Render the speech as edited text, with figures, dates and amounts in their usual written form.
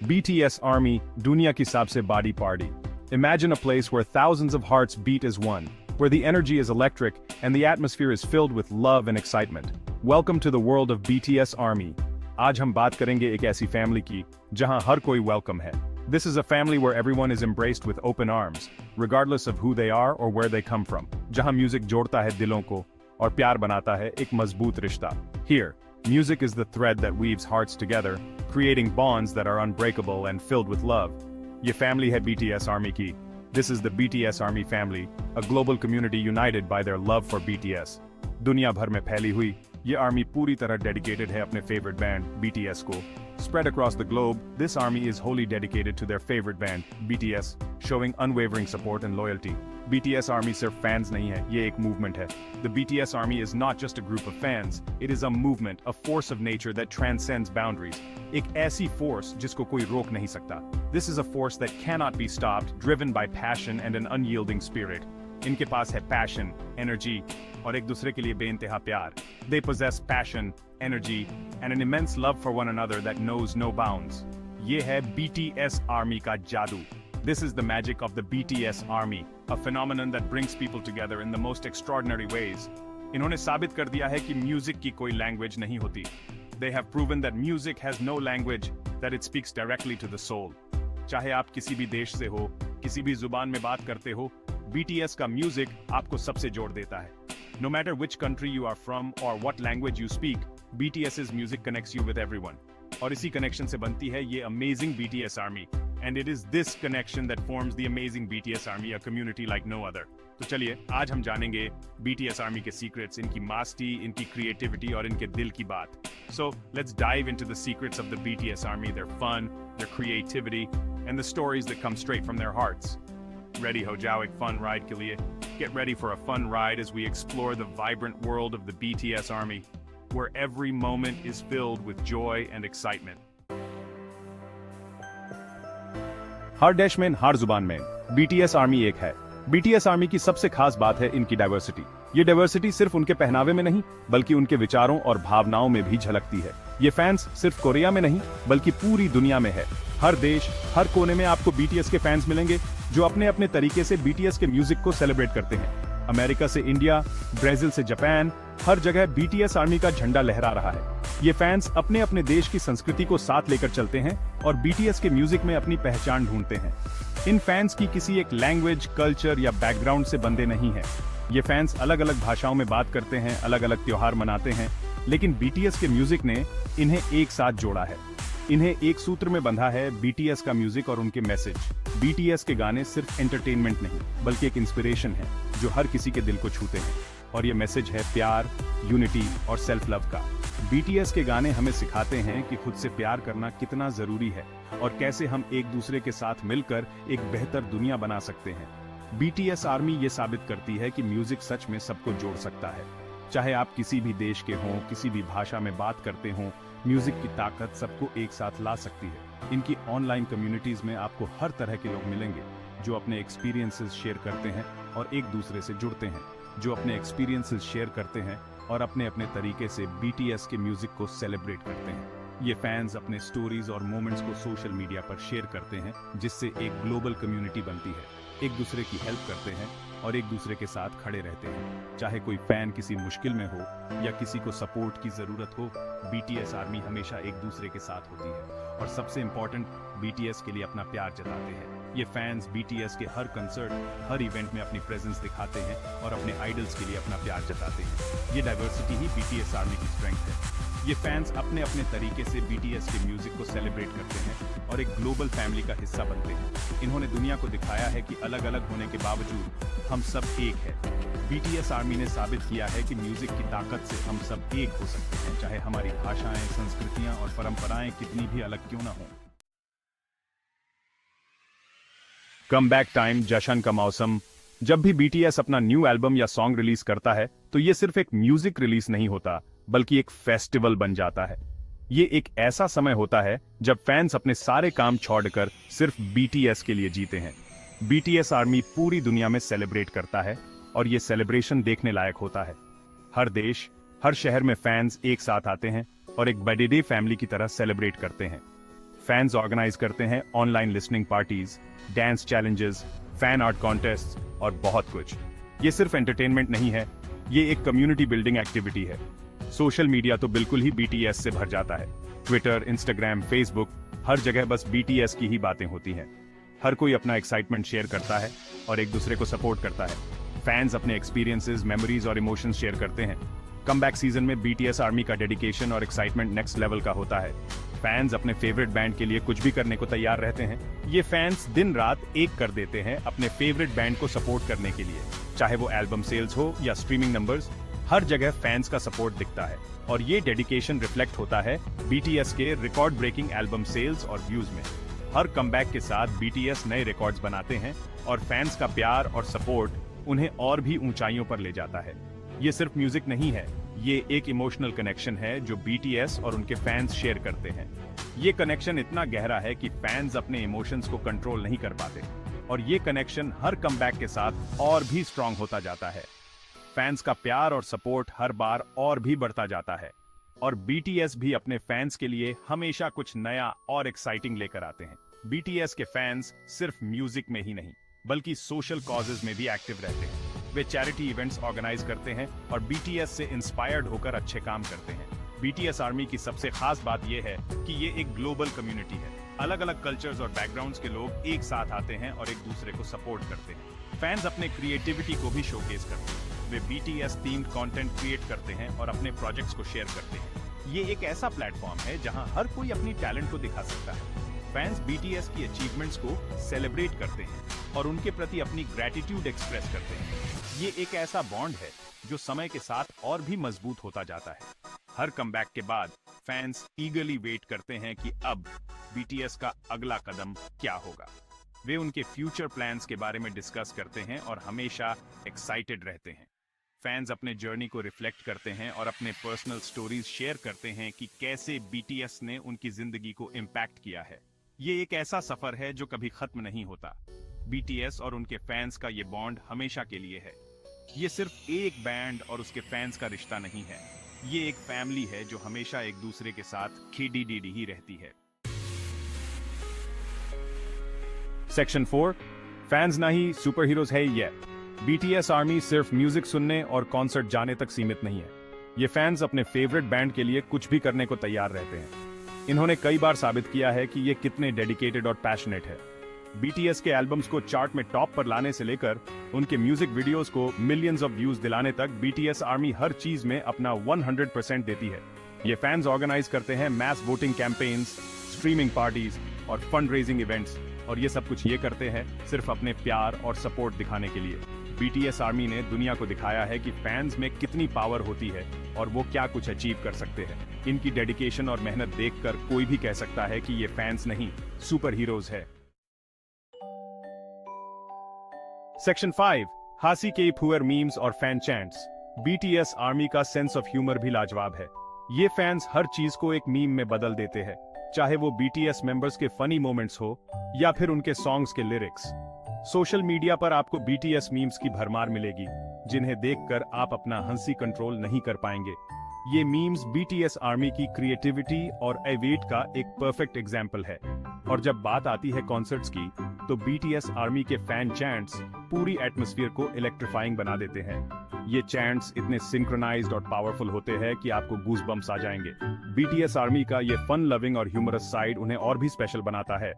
BTS Army, दुनिया की सबसे बड़ी party. Imagine a place where thousands of hearts beat as one, where the energy is electric and the atmosphere is filled with love and excitement. Welcome to the world of BTS Army. आज हम बात करेंगे एक ऐसी family की, जहां हर कोई welcome है. This is a family where everyone is embraced with open arms, regardless of who they are or where they come from. जहां music जोड़ता है दिलों को, और प्यार बनाता है एक मजबूत रिश्ता. Here, music is the thread that weaves hearts together, creating bonds that are unbreakable and filled with love. ये family है BTS Army की. This is the BTS Army family, a global community united by their love for BTS. दुनिया भर में फैली हुई, ये army पूरी तरह dedicated है अपने favorite band BTS को. Spread across the globe, this army is wholly dedicated to their favorite band, BTS, showing unwavering support and loyalty. BTS Army सिर्फ fans नहीं है, ये एक movement है. The BTS Army is not just a group of fans, it is a movement, a force of nature that transcends boundaries. एक ऐसी force जिसको कोई रोक नहीं सकता. This is a force that cannot be stopped, driven by passion and an unyielding spirit. इनके पास है passion, energy, और एक दूसरे के लिए बेइंतहा प्यार. They possess passion, energy, and an immense love for one another that knows no bounds. ये है BTS Army का जादू. This is the magic of the BTS Army, a phenomenon that brings people together in the most extraordinary ways. इन्होंने साबित कर दिया है कि म्यूजिक की कोई लैंग्वेज नहीं होती. They have proven that music has no language, that it speaks directly to the soul. चाहे आप किसी भी देश से हो, किसी भी जुबान में बात करते हो, BTS का म्यूजिक आपको सबसे जोड़ देता है. No matter which country you are from or what language you speak, BTS's music connects you with everyone. और इसी कनेक्शन से बनती है ये amazing BTS Army. And it is this connection that forms the amazing BTS Army, a community like no other. तो चलिए, आज हम जानेंगे BTS Army के secrets, इनकी mastery, इनकी creativity और इनके दिल की बात. So, let's dive into the secrets of the BTS Army, their fun, their creativity, and the stories that come straight from their hearts. Ready ho jao ek fun ride ke liye? Get ready for a fun ride as we explore the vibrant world of the BTS Army, where every moment is filled with joy and excitement. हर देश में, हर जुबान में BTS army एक है. BTS army की सबसे खास बात है इनकी डाइवर्सिटी. ये डाइवर्सिटी सिर्फ उनके पहनावे में नहीं, बल्कि उनके विचारों और भावनाओं में भी झलकती है. ये फैंस सिर्फ कोरिया में नहीं, बल्कि पूरी दुनिया में है. हर देश, हर कोने में आपको BTS के फैंस मिलेंगे, जो अपने अपने तरीके से BTS के म्यूजिक को सेलिब्रेट करते हैं. अमेरिका से इंडिया, ब्राजील से जापान, हर जगह BTS आर्मी का झंडा लहरा रहा है. ये फैंस अपने अपने देश की संस्कृति को साथ लेकर चलते हैं और BTS के म्यूजिक में अपनी पहचान ढूंढते हैं. इन फैंस की किसी एक लैंग्वेज, कल्चर या बैकग्राउंड से बंधे नहीं हैं. ये फैंस अलग अलग भाषाओं में बात करते हैं, अलग अलग त्योहार मनाते हैं, लेकिन BTS के म्यूजिक ने इन्हें एक साथ जोड़ा है. इन्हें एक सूत्र में बंधा है BTS का म्यूजिक और उनके मैसेज. BTS के गाने सिर्फ एंटरटेनमेंट नहीं, बल्कि एक इंस्पिरेशन है जो हर किसी के दिल को छूते हैं. और ये मैसेज है प्यार, यूनिटी और सेल्फ लव का. BTS के गाने हमें सिखाते हैं कि खुद से प्यार करना कितना जरूरी है और कैसे हम एक दूसरे के साथ मिलकर एक बेहतर दुनिया बना सकते हैं. BTS आर्मी ये साबित करती है कि म्यूजिक सच में सबको जोड़ सकता है. चाहे आप किसी भी देश के हों, किसी भी भाषा में बात करते हों, म्यूजिक की ताकत सबको एक साथ ला सकती है. इनकी ऑनलाइन कम्युनिटीज में आपको हर तरह के लोग मिलेंगे, जो अपने एक्सपीरियंसेस शेयर करते हैं और एक दूसरे से जुड़ते हैं, जो अपने एक्सपीरियंसेस शेयर करते हैं और अपने अपने तरीके से BTS के म्यूजिक को सेलिब्रेट करते हैं. ये फैंस अपने स्टोरीज और मोमेंट्स को सोशल मीडिया पर शेयर करते हैं, जिससे एक ग्लोबल कम्युनिटी बनती है. एक दूसरे की हेल्प करते हैं और एक दूसरे के साथ खड़े रहते हैं. चाहे कोई फैन किसी मुश्किल में हो या किसी को सपोर्ट की जरूरत हो, BTS आर्मी हमेशा एक दूसरे के साथ होती है. और सबसे इम्पोर्टेंट, BTS के लिए अपना प्यार जताते हैं. ये फैंस BTS के हर कंसर्ट, हर इवेंट में अपनी प्रेजेंस दिखाते हैं और अपने आइडल्स के लिए अपना प्यार जताते हैं. ये डाइवर्सिटी ही BTS आर्मी की स्ट्रेंथ है. ये फैंस अपने अपने तरीके से BTS के म्यूजिक को सेलिब्रेट करते हैं और एक ग्लोबल फैमिली का हिस्सा बनते हैं. इन्होंने दुनिया को दिखाया है कि अलग अलग होने के बावजूद हम सब एक हैं. BTS आर्मी ने साबित किया है कि म्यूजिक की ताकत से हम सब एक हो सकते हैं, चाहे हमारी भाषाएं, संस्कृतियां और परंपराएं कितनी भी अलग क्यों ना हों. कम बैक टाइम, जश्न का मौसम. जब भी BTS अपना न्यू एल्बम या सॉन्ग रिलीज करता है, तो ये सिर्फ एक म्यूजिक रिलीज नहीं होता, बल्कि एक फेस्टिवल बन जाता है. ये एक ऐसा समय होता है जब फैंस अपने सारे काम छोड़कर सिर्फ BTS के लिए जीते हैं. BTS आर्मी पूरी दुनिया में सेलिब्रेट करता है और ये सेलिब्रेशन देखने लायक होता है. हर देश, हर शहर में फैंस एक साथ आते हैं और एक बर्थडे फैमिली की तरह सेलिब्रेट करते हैं. फैंस ऑर्गेनाइज करते हैं online listening parties, dance challenges, fan art contest और बहुत कुछ। ये सिर्फ एंटरटेनमेंट नहीं है, ये एक कम्युनिटी बिल्डिंग एक्टिविटी है। सोशल मीडिया तो बिल्कुल ही बीटीएस से भर जाता है। ट्विटर, इंस्टाग्राम, फेसबुक, हर जगह बस बीटीएस की ही बातें होती हैं। हर कोई अपना एक्साइटमेंट शेयर करता है और एक दूसरे को सपोर्ट करता है। फैंस अपने एक्सपीरियंसेस, मेमोरीज और इमोशंस शेयर करते हैं। कमबैक सीजन में बीटीएस आर्मी का डेडिकेशन और एक्साइटमेंट नेक्स्ट लेवल का होता है। फैंस अपने फेवरेट बैंड के लिए कुछ भी करने को तैयार रहते हैं। ये फैंस दिन रात एक कर देते हैं अपने फेवरेट बैंड को सपोर्ट करने के लिए, चाहे वो एल्बम सेल्स हो या स्ट्रीमिंग नंबर्स, हर जगह फैंस का सपोर्ट दिखता है। और ये डेडिकेशन रिफ्लेक्ट होता है बीटीएस के रिकॉर्ड ब्रेकिंग एल्बम सेल्स और व्यूज में। हर कमबैक के साथ बीटीएस नए रिकॉर्ड्स बनाते हैं और फैंस का प्यार और सपोर्ट उन्हें और भी ऊंचाइयों पर ले जाता है। ये सिर्फ म्यूजिक नहीं है, ये एक इमोशनल कनेक्शन है जो बीटीएस और उनके फैंस शेयर करते हैं। ये कनेक्शन इतना गहरा है कि फैंस अपने इमोशंस को कंट्रोल नहीं कर पाते और ये कनेक्शन हर कमबैक के साथ और भी स्ट्रांग होता जाता है। फैंस का प्यार और सपोर्ट हर बार और भी बढ़ता जाता है और बीटीएस भी अपने फैंस के लिए हमेशा कुछ नया और एक्साइटिंग लेकर आते हैं। बीटीएस के फैंस सिर्फ म्यूजिक में ही नहीं बल्कि सोशल कॉजेज में भी एक्टिव रहते हैं। वे चैरिटी इवेंट्स ऑर्गेनाइज करते हैं और बीटीएस से इंस्पायर्ड होकर अच्छे काम करते हैं। बीटीएस आर्मी की सबसे खास बात यह है कि ये एक ग्लोबल कम्युनिटी है। अलग अलग कल्चर्स और बैकग्राउंड्स के लोग एक साथ आते हैं और एक दूसरे को सपोर्ट करते हैं। फैंस अपने क्रिएटिविटी को भी शोकेस करते हैं। वे बीटीएस थीम्ड कंटेंट क्रिएट करते हैं और अपने प्रोजेक्ट्स को शेयर करते हैं। ये एक ऐसा प्लेटफॉर्म है जहां हर कोई अपनी टैलेंट को दिखा सकता है। फैंस बीटीएस की अचीवमेंट्स को सेलिब्रेट करते हैं और उनके प्रति अपनी ग्रैटिट्यूड एक्सप्रेस करते हैं। ये एक ऐसा बॉन्ड है जो समय के साथ और भी मजबूत होता जाता है। हर कमबैक के बाद फैंस ईगरली वेट करते हैं कि अब बीटीएस का अगला कदम क्या होगा। वे उनके फ्यूचर प्लान्स के बारे में डिस्कस करते हैं और हमेशा एक्साइटेड रहते हैं। फैंस अपने जर्नी को रिफ्लेक्ट करते हैं और अपने पर्सनल स्टोरीज शेयर करते हैं कि कैसे बीटीएस ने उनकी जिंदगी को इम्पैक्ट किया है। ये एक ऐसा सफर है जो कभी खत्म नहीं होता। बीटीएस और उनके फैंस का ये बॉन्ड हमेशा के लिए है। ये सिर्फ एक बैंड और उसके फैंस का रिश्ता नहीं है, ये एक फैमिली है जो हमेशा एक दूसरे के साथ खिड़ी ही रहती है। सेक्शन 4, फैंस नहीं सुपर हीरोज है ये। बीटीएस आर्मी सिर्फ म्यूजिक सुनने और कॉन्सर्ट जाने तक सीमित नहीं है। ये फैंस अपने फेवरेट बैंड के लिए कुछ भी करने को तैयार रहते हैं। इन्होंने कई बार साबित किया है कि ये कितने डेडिकेटेड और पैशनेट है। बीटीएस के एल्बम्स को चार्ट में टॉप पर लाने से लेकर उनके म्यूजिक वीडियोस को मिलियंस ऑफ व्यूज दिलाने तक बीटीएस आर्मी हर चीज में अपना 100% देती है। ये फैंस ऑर्गेनाइज करते हैं mass voting campaigns, streaming parties और फंड रेजिंग इवेंट्स, और ये सब कुछ ये करते हैं सिर्फ अपने प्यार और सपोर्ट दिखाने के लिए। बीटीएस आर्मी ने दुनिया को दिखाया है कि फैंस में कितनी पावर होती है और वो क्या कुछ अचीव कर सकते हैं। इनकी डेडिकेशन और मेहनत देखकर कोई भी कह सकता है कि ये फैंस नहीं सुपर हीरोज है। सेक्शन 5, हासी के फुअर मीम्स और फैन चैंट्स। बीटीएस आर्मी का सेंस ऑफ ह्यूमर भी लाजवाब है। ये फैंस हर चीज को एक मीम में बदल देते हैं, चाहे वो बीटीएस मेंबर्स के फनी मोमेंट्स हो या फिर उनके सॉन्ग्स के लिरिक्स। सोशल मीडिया पर आपको बीटीएस मीम्स की भरमार मिलेगी, जिन्हें देखकर आप अपना हंसी कंट्रोल नहीं कर पाएंगे। ये मीम्स बीटीएस आर्मी की क्रिएटिविटी और एवेट का एक परफेक्ट एग्जाम्पल है। और जब बात आती है कॉन्सर्ट्स की, तो बीटीएस आर्मी के फैन चैंट्स पूरी एटमॉस्फेयर को इलेक्ट्रीफाइंग बना देते हैं। ये चैंट्स इतने सिंक्रोनाइज्ड और पावरफुल होते हैं कि आपको गूज़बम्प्स आ जाएंगे। बीटीएस आर्मी का ये फन लविंग और ह्यूमरस साइड उन्हें और भी स्पेशल बनाता है।